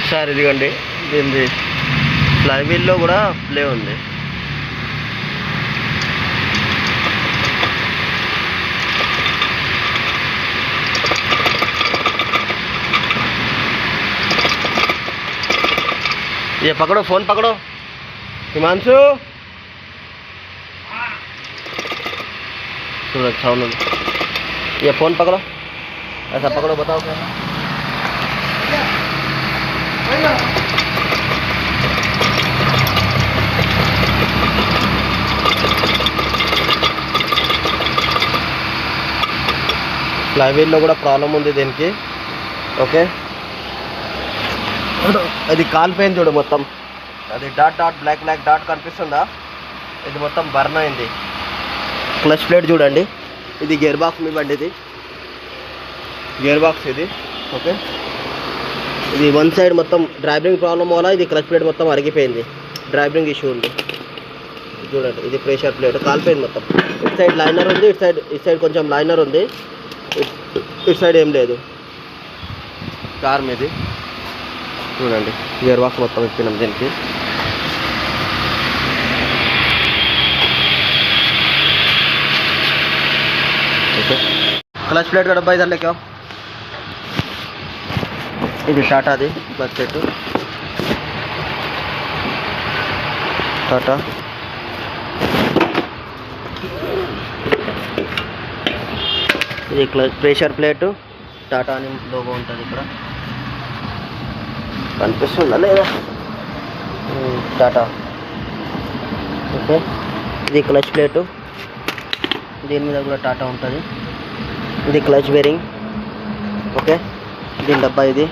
Sir ఇదిగోండి, దీనిది fly వీల్లో కూడా ప్లే ఉంది. ये पकड़ो, फोन पकड़ो हिमांशु। सूरज साउंड, ये फोन पकड़ो, ऐसा पकड़ो, बताओ क्या। ఫ్లై వీల్లో కూడా ప్రాబ్లం ఉంది దీనికి. ఓకే, అది కాలిపోయింది చూడు మొత్తం, అది dot dot black black dot కనిపిస్తుందా, ఇది మొత్తం బర్న్ అయింది. క్లచ్ ప్లేట్ చూడండి, ఇది గేర్ బాక్స్ మీ బండి, ఇది గేర్ బాక్స్ ఇది. ఓకే, ఇది వన్ సైడ్ మొత్తం డ్రైవింగ్ ప్రాబ్లం వల్ల ఇది క్లచ్ ప్లేట్ మొత్తం అరిగిపోయింది, డ్రైవింగ్ ఇష్యూ ఉంది. చూడండి, ఇది ప్రెషర్ ప్లేట్ కాలిపోయింది మొత్తం. ఇటు సైడ్ లైనర్ ఉంది, ఇటు సైడ్ కొంచెం లైనర్ ఉంది, ఇటు సైడ్ ఏం లేదు. కార్ మీది చూడండి, గేర్ బాక్స్ మొత్తం ఇప్పినాం దీనికి. ఓకే, క్లచ్ ప్లేట్ का डब्बा इधर लेके आओ. ఇది టాటాది క్లచ్ ప్లేట్, టాటా. ఇది క్లచ్ ప్రెషర్ ప్లేటు, టాటా అని లోగో ఉంటుంది ఇక్కడ, కనిపిస్తుందా లేదా, టాటా. ఓకే, ఇది క్లచ్ ప్లేటు, దీని మీద కూడా టాటా ఉంటుంది. ఇది క్లచ్ బేరింగ్. ఓకే, దీని డబ్బా ఇది,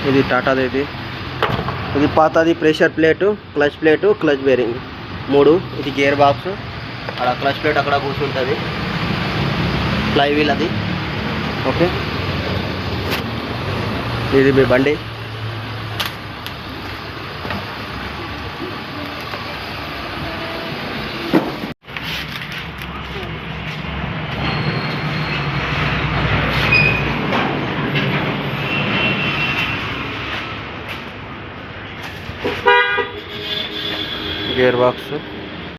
ఇది టాటాది. ఇది పాతది pressure plate, clutch plate, clutch bearing 3. ఇది గేర్ బాక్స్, అక్కడ క్లచ్ ప్లేట్ అక్కడ కూర్చుంటుంది, ఫ్లై వీల్ అది. ఓకే, ఇది మీ బండి. Gear box,